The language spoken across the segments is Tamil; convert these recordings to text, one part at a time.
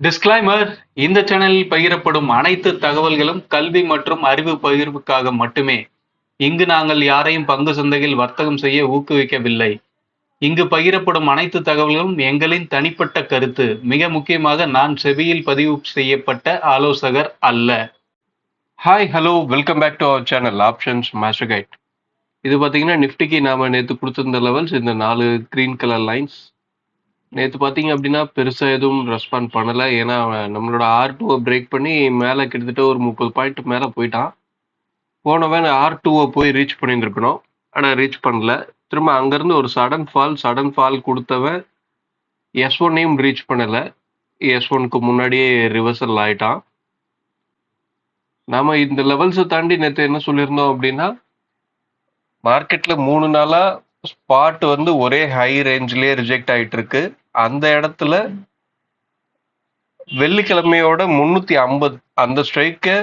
டிஸ்க்ளைமர்: இந்த சேனலில் பகிரப்படும் அனைத்து தகவல்களும் கல்வி மற்றும் அறிவு பகிர்வுக்காக மட்டுமே. இங்கு நாங்கள் யாரையும் பங்கு சந்தையில் வர்த்தகம் செய்ய ஊக்குவிக்கவில்லை. இங்கு பகிரப்படும் அனைத்து தகவல்களும் எங்களின் தனிப்பட்ட கருத்து. மிக முக்கியமாக, நான் செபியில் பதிவு செய்யப்பட்ட ஆலோசகர் அல்ல. Hi, hello, welcome back to our channel options master guide. இது பார்த்தீங்கன்னா நிஃப்டிக்கு நாம நேற்று கொடுத்திருந்த லெவல்ஸ், இந்த 4 கிரீன் கலர் லைன்ஸ். நேற்று பார்த்தீங்க அப்படின்னா பெருசாக எதுவும் ரெஸ்பாண்ட் பண்ணலை. ஏன்னா நம்மளோட R2-வை பிரேக் பண்ணி மேலே கிட்டத்தட்ட ஒரு 30 பாயிண்ட் மேலே போயிட்டான். போனவன் R2-வை போய் ரீச் பண்ணியிருந்துருக்கணும், ஆனால் ரீச் பண்ணல. திரும்ப அங்கேருந்து ஒரு சடன் ஃபால் கொடுத்தவன் S1-ஐயும் ரீச் பண்ணலை. S1-க்கு முன்னாடியே ரிவர்சல் ஆயிட்டான். நாம இந்த லெவல்ஸை தாண்டி நேற்று என்ன சொல்லியிருந்தோம் அப்படின்னா, மார்க்கெட்டில் 3 நாளாக ஸ்பாட் வந்து ஒரே ஹை ரேஞ்சிலே ரிஜெக்ட் ஆயிட்டு இருக்கு. அந்த இடத்துல வெள்ளிக்கிழமையோட 350 அந்த ஸ்ட்ரைக்கை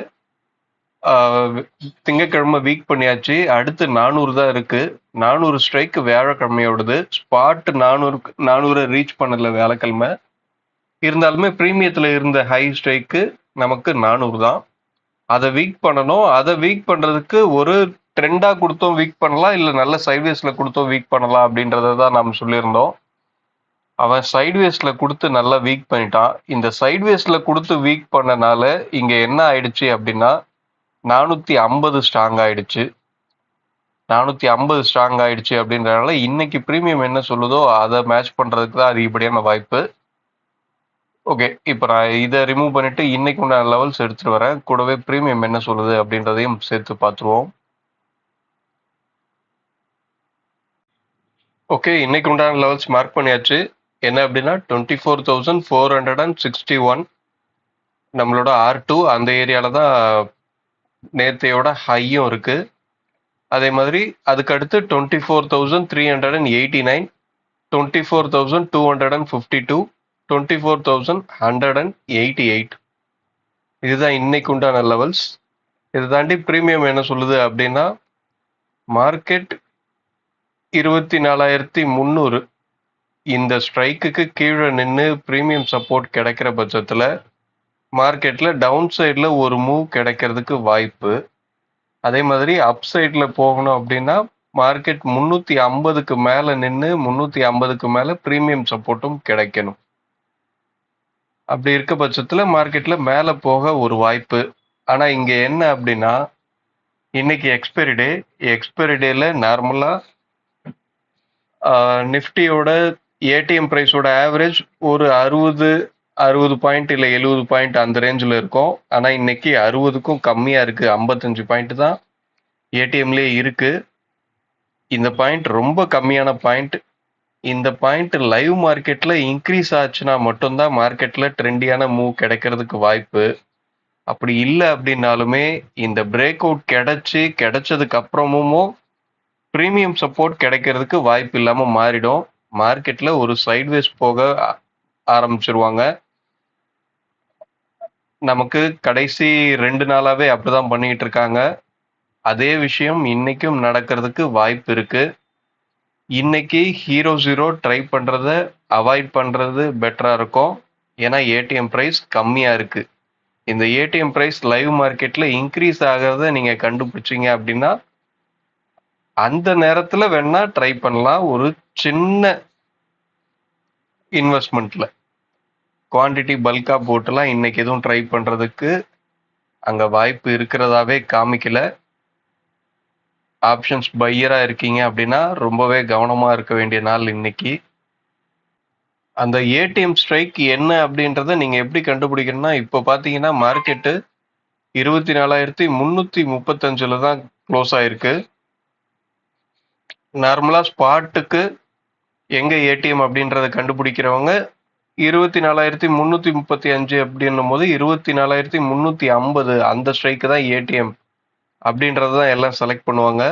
திங்கக்கிழமை வீக் பண்ணியாச்சு. அடுத்து 400 தான் இருக்கு. 400 ஸ்ட்ரைக் வியாழக்கிழமையோடது. ஸ்பாட் 400 ரீச் பண்ணல வியாழக்கிழமை. இருந்தாலுமே பிரீமியத்துல இருந்த ஹை ஸ்ட்ரைக்கு நமக்கு 400 தான். அதை வீக் பண்ணணும். அதை வீக் பண்றதுக்கு ஒரு ட்ரெண்டா கொடுத்தோம் வீக் பண்ணலாம், இல்லை நல்ல சைட்வேஸ்ல கொடுத்தோம் வீக் பண்ணலாம் அப்படின்றத தான் நாம் சொல்லியிருந்தோம். அவன் சைட்வேஸ்ல கொடுத்து நல்லா வீக் பண்ணிட்டான். இந்த சைட்வேஸ்ல கொடுத்து வீக் பண்ணனால இங்க என்ன ஆயிடுச்சு அப்படின்னா 450 ஸ்ட்ராங் ஆயிடுச்சு. 450 ஸ்ட்ராங் ஆயிடுச்சு அப்படின்றனால இன்னைக்கு பிரீமியம் என்ன சொல்லுதோ அதை மேட்ச் பண்றதுக்கு தான் அதிகப்படியான வாய்ப்பு. ஓகே, இப்போ நான் இதை ரிமூவ் பண்ணிட்டு இன்னைக்கு உண்டான லெவல்ஸ் எடுத்துட்டு வரேன். கூடவே பிரீமியம் என்ன சொல்லுது அப்படின்றதையும் சேர்த்து பார்த்துருவோம். ஓகே, இன்னைக்கு உண்டான லெவல்ஸ் மார்க் பண்ணியாச்சு. என்ன அப்படின்னா 24,461 நம்மளோட R2 அந்த ஏரியால தான் நேத்தையோட ஹையும் இருக்கு. அதே மாதிரி அதுக்கு அடுத்து 24,389, 24,252, 24,188. இதுதான் இன்னைக்கு உண்டான லெவல்ஸ். இதை தாண்டி பிரீமியம் என்ன சொல்லுது அப்படின்னா, மார்க்கெட் 24,300 இந்த ஸ்ட்ரைக்குக்கு கீழே நின்று பிரீமியம் சப்போர்ட் கிடைக்கிற பட்சத்தில் மார்க்கெட்டில் டவுன் சைடில் ஒரு மூவ் கிடைக்கிறதுக்கு வாய்ப்பு. அதே மாதிரி அப் சைடில் போகணும் அப்படின்னா மார்க்கெட் 350க்கு மேலே நின்று 350க்கு மேலே பிரீமியம் சப்போர்ட்டும் கிடைக்கணும். அப்படி இருக்க பட்சத்தில் மார்க்கெட்டில் மேலே போக ஒரு வாய்ப்பு. ஆனால் இங்கே என்ன அப்படின்னா, இன்னைக்கு எக்ஸ்பைரி டேல நார்மலாக நிஃப்டியோட ஏடிஎம் ப்ரைஸோட ஆவரேஜ் ஒரு 60 பாயிண்ட் இல்லை 70 பாயிண்ட் அந்த ரேஞ்சில் இருக்கும். ஆனால் இன்னைக்கு 60க்கும் கம்மியாக இருக்குது. 55 பாயிண்ட் தான் ஏடிஎம்லேயே இருக்குது. இந்த பாயிண்ட் ரொம்ப கம்மியான பாயிண்ட். இந்த பாயிண்ட் லைவ் மார்க்கெட்டில் இன்க்ரீஸ் ஆச்சுன்னா மட்டும்தான் மார்க்கெட்டில் ட்ரெண்டியான மூவ் கிடைக்கிறதுக்கு வாய்ப்பு. அப்படி இல்லை அப்படின்னாலுமே இந்த பிரேக் அவுட் கிடைச்சதுக்கு அப்புறமும் ப்ரீமியம் சப்போர்ட் கிடைக்கிறதுக்கு வாய்ப்பு இல்லாமல் மாறிடும். மார்க்கெட்டில் ஒரு சைட்வேஸ் போக ஆரம்பிச்சிருவாங்க. நமக்கு கடைசி 2 நாளாவே அப்படிதான் பண்ணிட்டு இருக்காங்க. அதே விஷயம் இன்னைக்கும் நடக்கிறதுக்கு வாய்ப்பு இருக்கு. இன்னைக்கு ஹீரோ ஜீரோ ட்ரை பண்றத அவாய்ட் பண்றது பெட்டரா இருக்கும். ஏன்னா ஏடிஎம் பிரைஸ் கம்மியா இருக்கு. இந்த ஏடிஎம் பிரைஸ் லைவ் மார்க்கெட்ல இன்க்ரீஸ் ஆகிறத நீங்க கண்டுபிடிச்சீங்க அப்படின்னா அந்த நேரத்துல வேணா ட்ரை பண்ணலாம். ஒரு சின்ன இன்வெஸ்ட்மெண்ட்ல குவான்டிட்டி பல்கா போட்டுலாம் இன்னைக்கு எதுவும் ட்ரை பண்றதுக்கு அங்க வாய்ப்பு இருக்கிறதாவே காமிக்கல. ஆப்ஷன்ஸ் பையரா இருக்கீங்க அப்படின்னா ரொம்பவே கவனமா இருக்க வேண்டிய நாள் இன்னைக்கு. அந்த ஏடிஎம் ஸ்ட்ரைக் என்ன அப்படின்றத நீங்க எப்படி கண்டுபிடிக்கணும்னா, இப்போ பாத்தீங்கன்னா மார்க்கெட்டு 24,335 தான் க்ளோஸ் ஆயிருக்கு. நார்மலா ஸ்பாட்டுக்கு எங்க ஏடிஎம் அப்படின்றத கண்டுபிடிக்கிறவங்க 24,335 அப்படின்னும் போது 24,350 அந்த ஸ்ட்ரைக்கு தான் ஏடிஎம் அப்படின்றத தான் எல்லாம் செலக்ட் பண்ணுவாங்க.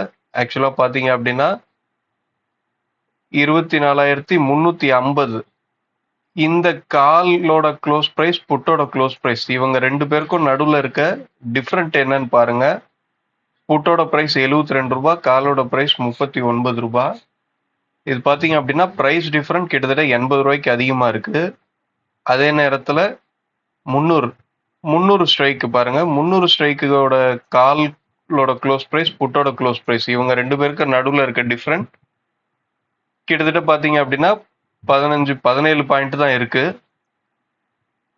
ஆக்சுவலா பாத்தீங்க அப்படின்னா 24,350 இந்த காலோட க்ளோஸ் பிரைஸ், புட்டோட க்ளோஸ் பிரைஸ், இவங்க 2 பேருக்கும் நடுவில் இருக்க டிஃப்ரெண்ட் என்னன்னு பாருங்க. புட்டோட பிரைஸ் 72 ரூபாய், காலோட பிரைஸ் 39 ரூபாய். இது பார்த்தீங்க அப்படின்னா பிரைஸ் டிஃபரன்ஸ் கிட்டத்தட்ட 80 ரூபாய்க்கு அதிகமாக இருக்கு. அதே நேரத்தில் 300 300 ஸ்ட்ரைக் பாருங்க. 300 ஸ்ட்ரைக்கோட காலோட க்ளோஸ் பிரைஸ், புட்டோட க்ளோஸ் பிரைஸ், இவங்க 2 பேருக்கு நடுவில் இருக்க டிஃப்ரெண்ட் கிட்டத்தட்ட பார்த்தீங்க அப்படின்னா 17 பாயிண்ட் தான் இருக்கு.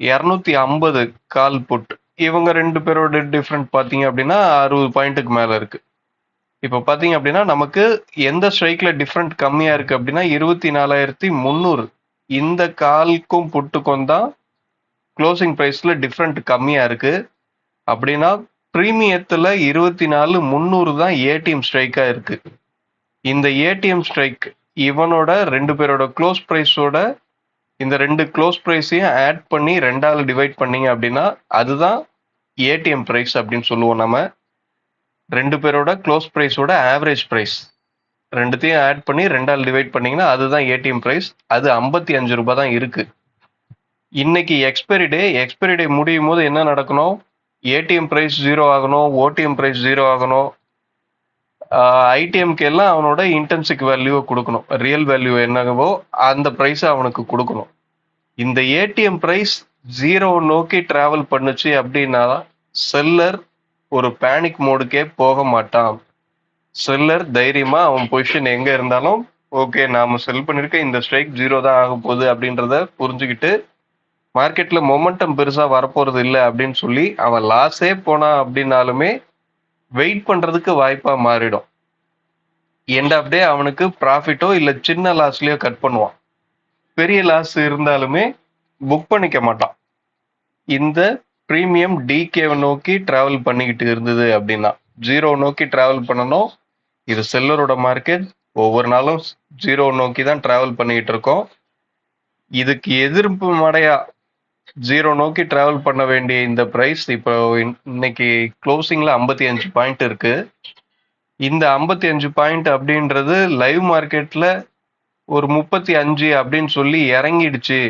250 கால் புட், இவங்க 2 பேரோட டிஃப்ரெண்ட் பார்த்தீங்க அப்படின்னா 60 பாயிண்ட்டுக்கு மேலே இருக்கு. இப்போ பார்த்தீங்க அப்படின்னா நமக்கு எந்த ஸ்ட்ரைக்ல டிஃப்ரெண்ட் கம்மியா இருக்கு அப்படின்னா 24,300. இந்த கால்க்கும் புட்டுக்கும் தான் க்ளோசிங் ப்ரைஸ்ல டிஃப்ரெண்ட் கம்மியா இருக்கு. அப்படின்னா ப்ரீமியத்துல 24,300 தான் ஏடிஎம் ஸ்ட்ரைக்கா இருக்கு. இந்த ஏடிஎம் ஸ்ட்ரைக் இவனோட 2 பேரோட க்ளோஸ் ப்ரைஸோட இந்த 2 க்ளோஸ் ப்ரைஸையும் ஆட் பண்ணி 2ஆல டிவைட் பண்ணீங்க அப்படின்னா அதுதான் ஏடிஎம் ப்ரைஸ் அப்படின்னு சொல்லுவோம் நம்ம. 2 பேரோட க்ளோஸ் ப்ரைஸோட ஆவரேஜ் ப்ரைஸ் ரெண்டுத்தையும் ஆட் பண்ணி 2ஆல் டிவைட் பண்ணீங்கன்னா அதுதான் ஏடிஎம் ப்ரைஸ். அது 55 ரூபாய் தான் இருக்கு. இன்னைக்கு எக்ஸ்பைரி டே முடியும் போது என்ன நடக்கணும்? ஏடிஎம் பிரைஸ் 0 ஆகணும், ஓடிஎம் பிரைஸ் 0 ஆகணும். ஐடிஎம்க்கு எல்லாம் அவனோட இன்டென்சிக் வேல்யூவை கொடுக்கணும். ரியல் வேல்யூ என்னவோ அந்த ப்ரைஸை அவனுக்கு கொடுக்கணும். இந்த ஏடிஎம் பிரைஸ் 0 நோக்கி டிராவல் பண்ணுச்சு அப்படின்னா செல்லர் ஒரு பேனிக் மோடுக்கே போக மாட்டான். செல்லர் தைரியமா அவன் பொசிஷன் எங்க இருந்தாலும் ஓகே நாம செல் பண்ணிருக்க இந்த ஸ்ட்ரைக் 0 தான் ஆக போகுது அப்படின்றத புரிஞ்சுக்கிட்டு மார்க்கெட்ல மொமெண்டம் பெருசா வரப்போறது இல்லை அப்படின்னு சொல்லி அவன் லாஸே போனான் அப்படின்னாலுமே வெயிட் பண்றதுக்கு வாய்ப்பா மாறிடும். எண்ட் ஆஃப் டே அவனுக்கு ப்ராஃபிட்டோ இல்லை சின்ன லாஸ்லயோ கட் பண்ணுவான். பெரிய லாஸ் இருந்தாலுமே புக் பண்ணிக்க மாட்டான். இந்த ப்ரீமியம் டிகேவை நோக்கி டிராவல் பண்ணிக்கிட்டு இருந்தது அப்படின்னா 0 நோக்கி டிராவல் பண்ணணும். இது செல்லரோட மார்க்கெட். ஒவ்வொரு நாளும் 0 நோக்கி தான் டிராவல் பண்ணிக்கிட்டு இருக்கோம். இதுக்கு எதிர்ப்பு மடையா 0 நோக்கி டிராவல் பண்ண வேண்டிய இந்த பிரைஸ் இப்போ இன்னைக்கு க்ளோசிங்ல 55 பாயிண்ட் இருக்கு. இந்த 55 பாயிண்ட் அப்படின்றது லைவ் மார்க்கெட்ல ஒரு 35 அப்படின்னு சொல்லி இறங்கிடுச்சு.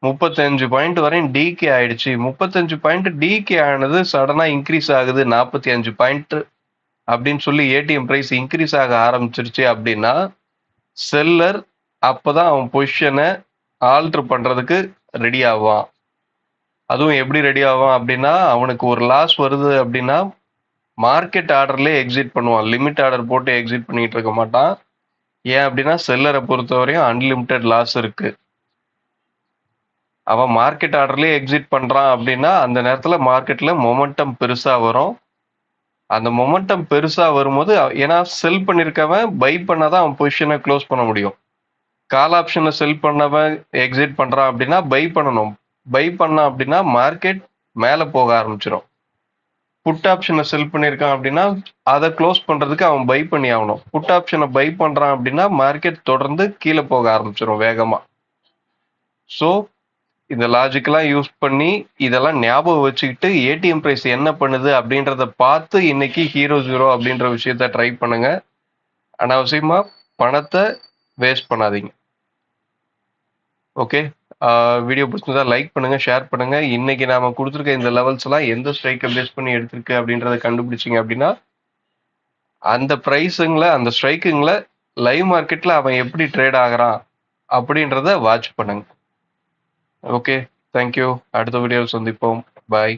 35 பாயிண்ட் வரையும் டிகே ஆயிடுச்சு. 35 பாயிண்ட் டிகே ஆனது சடனா இன்க்ரீஸ் ஆகுது 45 பாயிண்ட் அப்படின்னு சொல்லி ஏடிஎம் பிரைஸ் இன்க்ரீஸ் ஆக ஆரம்பிச்சிருச்சு அப்படின்னா செல்லர் அப்பதான் அவன் பொசிஷனை ஆல்டர் பண்றதுக்கு ரெடி ஆவான். அதுவும் எப்படி ரெடி ஆவான் அப்படின்னா அவனுக்கு ஒரு லாஸ் வருது அப்படின்னா மார்க்கெட் ஆர்டர்லேயே எக்ஸிட் பண்ணுவான். லிமிட் ஆர்டர் போட்டு எக்ஸிட் பண்ணிட்டு இருக்க மாட்டான். ஏன் அப்படின்னா செல்லரை பொறுத்தவரையும் அன்லிமிட்டெட் லாஸ் இருக்கு. அவன் மார்க்கெட் ஆர்டர்லேயே எக்ஸிட் பண்றான் அப்படின்னா அந்த நேரத்துல மார்க்கெட்ல மொமெண்டம் பெருசா வரும். அந்த மொமெண்டம் பெருசா வரும்போது ஏன்னா செல் பண்ணிருக்கவன் பை பண்ணாதான் அவன் பொசிஷனை க்ளோஸ் பண்ண முடியும். கால் ஆப்ஷனை செல் பண்ணவன் எக்ஸிட் பண்றான் அப்படின்னா பை பண்ணணும். பை பண்ணான் அப்படின்னா மார்க்கெட் மேலே போக ஆரம்பிச்சிடும். புட் ஆப்ஷனை செல் பண்ணியிருக்கான் அப்படின்னா அதை க்ளோஸ் பண்றதுக்கு அவன் பை பண்ணி ஆகணும். புட் ஆப்ஷனை பை பண்றான் அப்படின்னா மார்க்கெட் தொடர்ந்து கீழே போக ஆரம்பிச்சிடும் வேகமா. ஸோ இந்த லாஜிக்கெல்லாம் யூஸ் பண்ணி இதெல்லாம் ஞாபகம் வச்சுக்கிட்டு ஏடிஎம் பிரைஸ் என்ன பண்ணுது அப்படின்றத பார்த்து இன்னைக்கு ஹீரோ ஜீரோ அப்படின்ற விஷயத்த ட்ரை பண்ணுங்க. அனாவசியமா பணத்தை வேஸ்ட் பண்ணாதீங்க. ஓகே, வீடியோ பிடிச்சிருந்தா லைக் பண்ணுங்க, ஷேர் பண்ணுங்க. இன்னைக்கு நாம கொடுத்துருக்க இந்த லெவல்ஸ் எல்லாம் எந்த ஸ்ட்ரைக்கை பேஸ் பண்ணி எடுத்திருக்கு அப்படின்றத கண்டுபிடிச்சிங்க அப்படின்னா அந்த ப்ரைஸுங்களை அந்த ஸ்ட்ரைக்குங்களை லைவ் மார்க்கெட்ல அவன் எப்படி ட்ரேட் ஆகுறான் அப்படின்றத வாட்ச் பண்ணுங்க. Okay, thank you. அடுத்த வீடியோவில் சந்திப்போம். பாய்.